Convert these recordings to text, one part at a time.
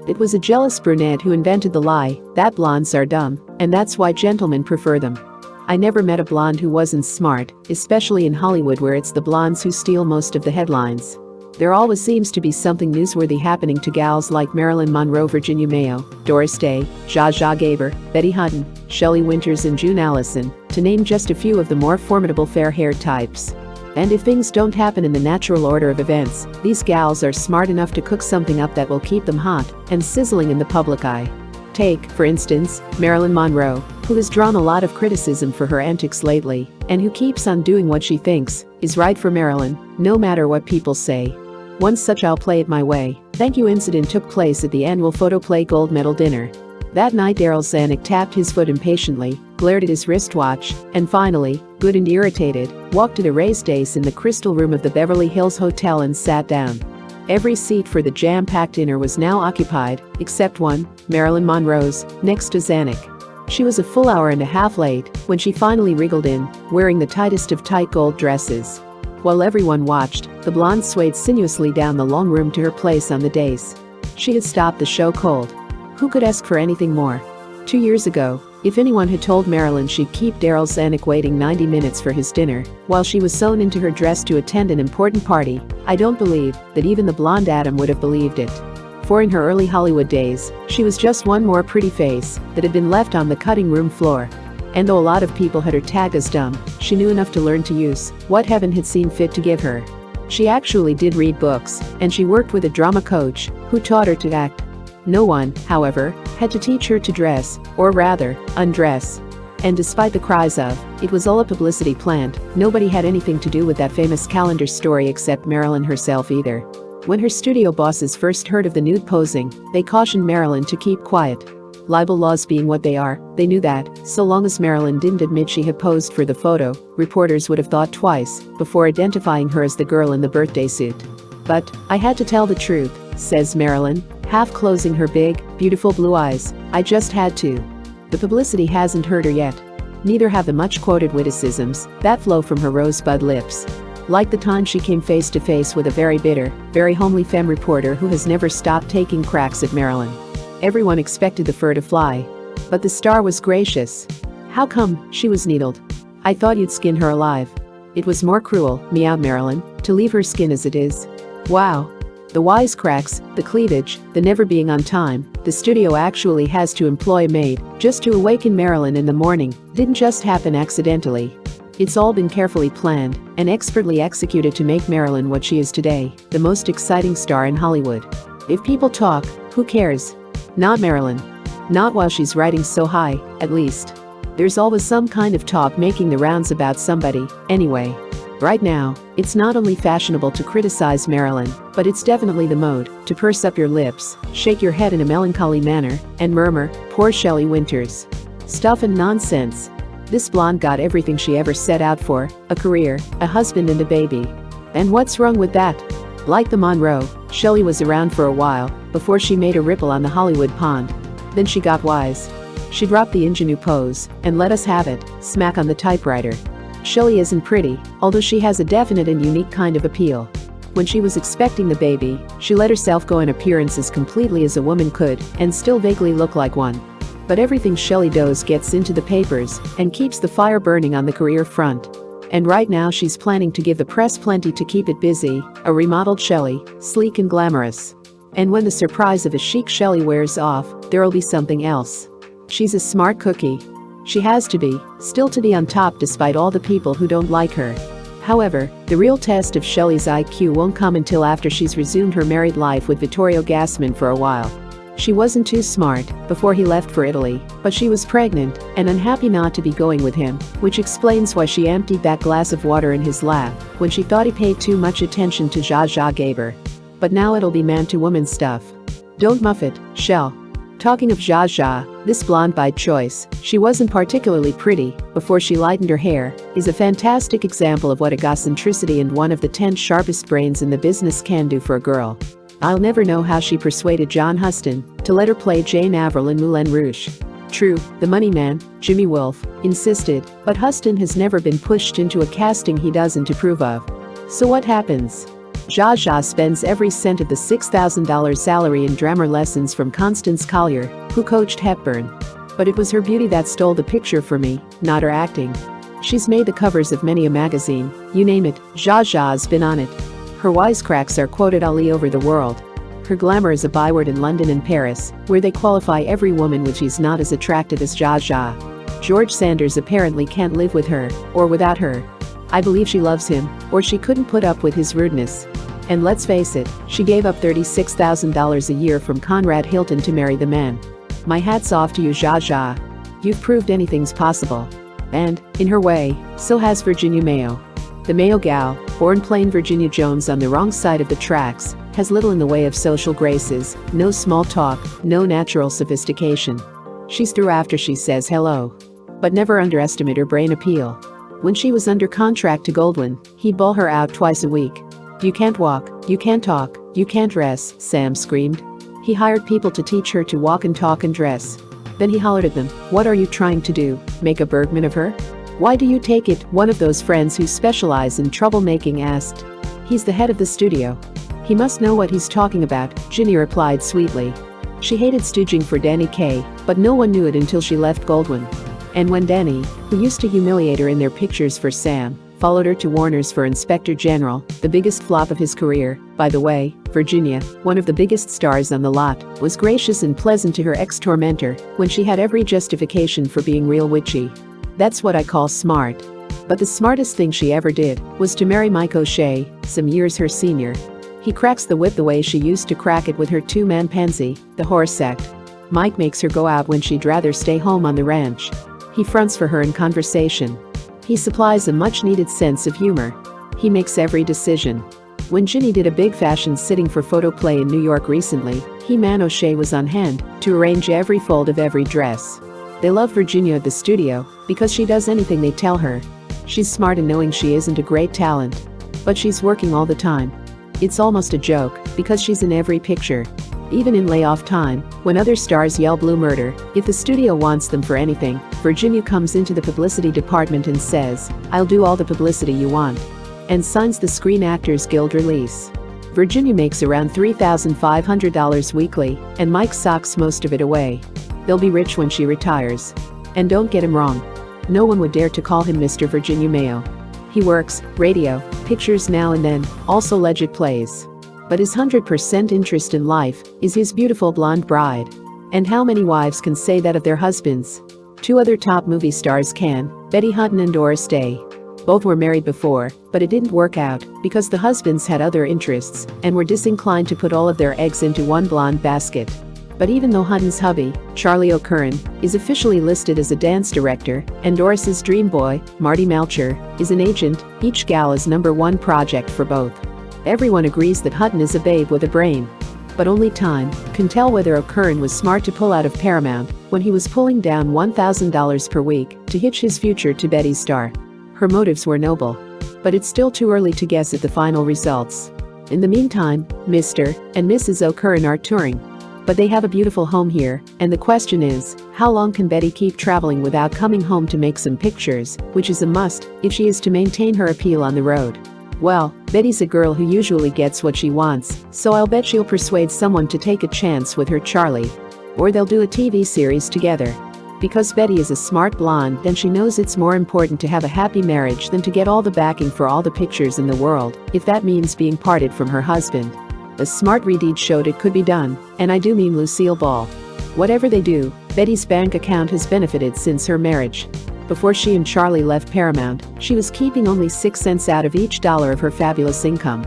It was a jealous brunette who invented the lie that blondes are dumb, and that's why gentlemen prefer them. I never met a blonde who wasn't smart, especially in Hollywood where it's the blondes who steal most of the headlines. There always seems to be something newsworthy happening to gals like Marilyn Monroe, Virginia Mayo, Doris Day, Zsa Zsa Gabor, Betty Hutton, Shelley Winters and June Allyson, to name just a few of the more formidable fair-haired types. And if things don't happen in the natural order of events, these gals are smart enough to cook something up that will keep them hot and sizzling in the public eye. Take, for instance, Marilyn Monroe, who has drawn a lot of criticism for her antics lately, and who keeps on doing what she thinks is right for Marilyn, no matter what people say. One such "I'll play it my way, thank you" incident took place at the annual Photoplay gold medal dinner. That night Daryl Zanuck tapped his foot impatiently, glared at his wristwatch, and finally, good and irritated, walked to the raised dais in the crystal room of the Beverly Hills Hotel and sat down. Every seat for the jam-packed dinner was now occupied, except one, Marilyn Monroe's, next to Zanuck. She was a full hour and a half late when she finally wriggled in, wearing the tightest of tight gold dresses. While everyone watched, the blonde swayed sinuously down the long room to her place on the dais. She had stopped the show cold. Who could ask for anything more? 2 years ago, if anyone had told Marilyn she'd keep Daryl Zanuck waiting 90 minutes for his dinner while she was sewn into her dress to attend an important party, I don't believe that even the blonde Adam would have believed it. For in her early Hollywood days, she was just one more pretty face that had been left on the cutting room floor. And though a lot of people had her tagged as dumb, she knew enough to learn to use what heaven had seen fit to give her. She actually did read books, and she worked with a drama coach who taught her to act. No one, however, had to teach her to dress, or rather, undress. And despite the cries of, "It was all a publicity plant," nobody had anything to do with that famous calendar story except Marilyn herself either. When her studio bosses first heard of the nude posing, they cautioned Marilyn to keep quiet. Libel laws being what they are, they knew that, so long as Marilyn didn't admit she had posed for the photo, reporters would have thought twice before identifying her as the girl in the birthday suit. "But I had to tell the truth," says Marilyn, half closing her big, beautiful blue eyes. "I just had to." The publicity hasn't hurt her yet. Neither have the much-quoted witticisms that flow from her rosebud lips. Like the time she came face to face with a very bitter, very homely femme reporter who has never stopped taking cracks at Marilyn. Everyone expected the fur to fly. But the star was gracious. "How come?" she was needled. "I thought you'd skin her alive." "It was more cruel," meowed Marilyn, "to leave her skin as it is." Wow. The wisecracks, the cleavage, the never being on time. The studio actually has to employ a maid just to awaken Marilyn in the morning. Didn't just happen accidentally. It's all been carefully planned and expertly executed to make Marilyn what she is today, the most exciting star in Hollywood. If people talk, who cares? Not Marilyn. Not while she's riding so high, at least. There's always some kind of talk making the rounds about somebody, anyway. Right now, it's not only fashionable to criticize Marilyn, but it's definitely the mode to purse up your lips, shake your head in a melancholy manner, and murmur, "Poor Shelley Winters." Stuff and nonsense. This blonde got everything she ever set out for, a career, a husband and a baby. And what's wrong with that? Like the Monroe, Shelley was around for a while before she made a ripple on the Hollywood pond. Then she got wise. She dropped the ingenue pose and let us have it, smack on the typewriter. Shelley isn't pretty, although she has a definite and unique kind of appeal. When she was expecting the baby, she let herself go in appearance as completely as a woman could and still vaguely look like one. But everything Shelley does gets into the papers and keeps the fire burning on the career front. And right now she's planning to give the press plenty to keep it busy, a remodeled Shelley, sleek and glamorous. And when the surprise of a chic Shelley wears off, there'll be something else. She's a smart cookie. She has to be, still to be on top despite all the people who don't like her. However, the real test of Shelley's IQ won't come until after she's resumed her married life with Vittorio Gassman for a while. She wasn't too smart before he left for Italy, but she was pregnant and unhappy not to be going with him, which explains why she emptied that glass of water in his lap when she thought he paid too much attention to Zsa Zsa Gabor. But now it'll be man-to-woman stuff. Don't muff it, Shell. Talking of Zsa Zsa, this blonde by choice, she wasn't particularly pretty before she lightened her hair, is a fantastic example of what egocentricity and one of the 10 sharpest brains in the business can do for a girl. I'll never know how she persuaded John Huston to let her play Jane Avril in Moulin Rouge. True, the money man, Jimmy Wolfe, insisted, but Huston has never been pushed into a casting he doesn't approve of. So what happens? Zsa Zsa spends every cent of the $6,000 salary in drama lessons from Constance Collier, who coached Hepburn. But it was her beauty that stole the picture for me, not her acting. She's made the covers of many a magazine, you name it, Zsa Zsa's been on it. Her wisecracks are quoted all over the world. Her glamour is a byword in London and Paris, where they qualify every woman which is not as attractive as Zsa Zsa. George Sanders apparently can't live with her, or without her. I believe she loves him, or she couldn't put up with his rudeness. And let's face it, she gave up $36,000 a year from Conrad Hilton to marry the man. My hat's off to you, Zsa Zsa. You've proved anything's possible. And, in her way, so has Virginia Mayo. The Mayo gal, born plain Virginia Jones on the wrong side of the tracks, has little in the way of social graces, no small talk, no natural sophistication. She's through after she says hello. But never underestimate her brain appeal. When she was under contract to Goldwyn, he'd bawl her out twice a week. You can't walk, you can't talk, you can't dress, Sam screamed. He hired people to teach her to walk and talk and dress. Then he hollered at them, what are you trying to do, make a Bergman of her? Why do you take it? One of those friends who specialize in troublemaking asked. He's the head of the studio. He must know what he's talking about, Ginny replied sweetly. She hated stooging for Danny Kaye, but no one knew it until she left Goldwyn. And when Danny, who used to humiliate her in their pictures for Sam, followed her to Warner's for Inspector General, the biggest flop of his career, by the way, Virginia, one of the biggest stars on the lot, was gracious and pleasant to her ex-tormentor when she had every justification for being real witchy. That's what I call smart. But the smartest thing she ever did was to marry Mike O'Shea, some years her senior. He cracks the whip the way she used to crack it with her two-man pansy, the horse sect. Mike makes her go out when she'd rather stay home on the ranch. He fronts for her in conversation. He supplies a much-needed sense of humor. He makes every decision. When Ginny did a big fashion sitting for Photoplay in New York recently, He-Man O'Shea was on hand to arrange every fold of every dress. They love Virginia at the studio because she does anything they tell her. She's smart in knowing she isn't a great talent. But she's working all the time. It's almost a joke because she's in every picture. Even in layoff time, when other stars yell blue murder, if the studio wants them for anything, Virginia comes into the publicity department and says, I'll do all the publicity you want. And signs the Screen Actors Guild release. Virginia makes around $3,500 weekly, and Mike socks most of it away. They'll be rich when she retires. And don't get him wrong. No one would dare to call him Mr. Virginia Mayo. He works, radio, pictures now and then, also legit plays. But his 100% interest in life is his beautiful blonde bride. And how many wives can say that of their husbands? Two other top movie stars can, Betty Hutton and Doris Day. Both were married before, but it didn't work out because the husbands had other interests and were disinclined to put all of their eggs into one blonde basket. But even though Hutton's hubby, Charlie O'Curran, is officially listed as a dance director, and Doris's dream boy, Marty Melcher, is an agent, each gal is #1 project for both. Everyone agrees that Hutton is a babe with a brain. But only time can tell whether O'Curran was smart to pull out of Paramount when he was pulling down $1,000 per week to hitch his future to Betty's star. Her motives were noble. But it's still too early to guess at the final results. In the meantime, Mr. and Mrs. O'Curran are touring. But they have a beautiful home here, and the question is, how long can Betty keep traveling without coming home to make some pictures, which is a must if she is to maintain her appeal on the road. Well, Betty's a girl who usually gets what she wants, so I'll bet she'll persuade someone to take a chance with her Charlie. Or they'll do a TV series together. Because Betty is a smart blonde, then she knows it's more important to have a happy marriage than to get all the backing for all the pictures in the world, if that means being parted from her husband. The smart redeed showed it could be done, and I do mean Lucille Ball. Whatever they do, Betty's bank account has benefited since her marriage. Before she and Charlie left Paramount, she was keeping only 6 cents out of each dollar of her fabulous income.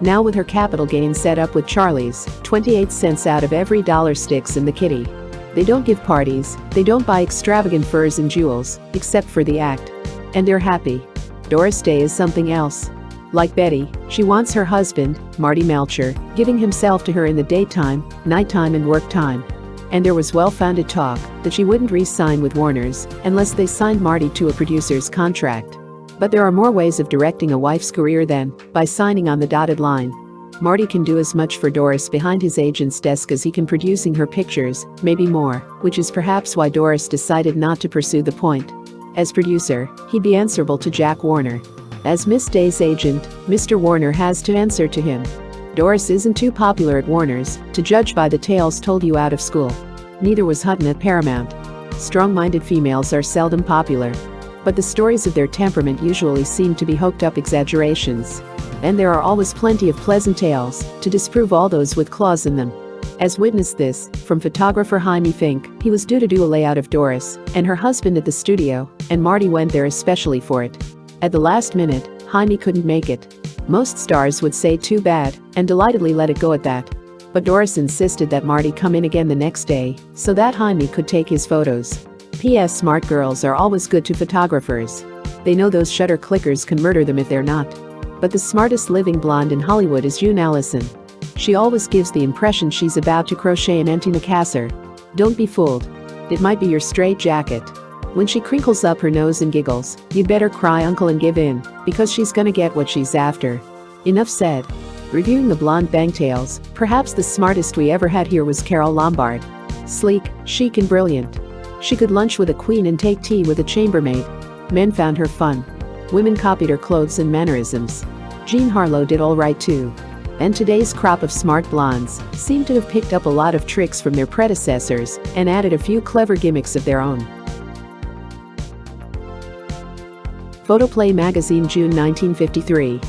Now with her capital gain set up with Charlie's, 28 cents out of every dollar sticks in the kitty. They don't give parties, they don't buy extravagant furs and jewels, except for the act. And they're happy. Doris Day is something else. Like Betty, she wants her husband, Marty Melcher, giving himself to her in the daytime, nighttime and work time. And there was well-founded talk that she wouldn't re-sign with Warner's unless they signed Marty to a producer's contract. But there are more ways of directing a wife's career than by signing on the dotted line. Marty can do as much for Doris behind his agent's desk as he can producing her pictures, maybe more, which is perhaps why Doris decided not to pursue the point. As producer, he'd be answerable to Jack Warner. As Miss Day's agent, Mr. Warner has to answer to him. Doris isn't too popular at Warner's, to judge by the tales told you out of school. Neither was Hutton at Paramount. Strong-minded females are seldom popular. But the stories of their temperament usually seem to be hoked-up exaggerations. And there are always plenty of pleasant tales to disprove all those with claws in them. As witness this, from photographer Jaime Fink, he was due to do a layout of Doris and her husband at the studio, and Marty went there especially for it. At the last minute, Jaime couldn't make it. Most stars would say too bad and delightedly let it go at that. But Doris insisted that Marty come in again the next day so that Jaime could take his photos. P.S. Smart girls are always good to photographers. They know those shutter clickers can murder them if they're not. But the smartest living blonde in Hollywood is Allyson. She always gives the impression she's about to crochet an antimacassar. Don't be fooled. It might be your straitjacket. When she crinkles up her nose and giggles, you'd better cry uncle and give in, because she's gonna get what she's after. Enough said. Reviewing the blonde bangtails, perhaps the smartest we ever had here was Carole Lombard. Sleek, chic and brilliant. She could lunch with a queen and take tea with a chambermaid. Men found her fun. Women copied her clothes and mannerisms. Jean Harlow did all right too. And today's crop of smart blondes seem to have picked up a lot of tricks from their predecessors and added a few clever gimmicks of their own. Photoplay magazine, June 1953.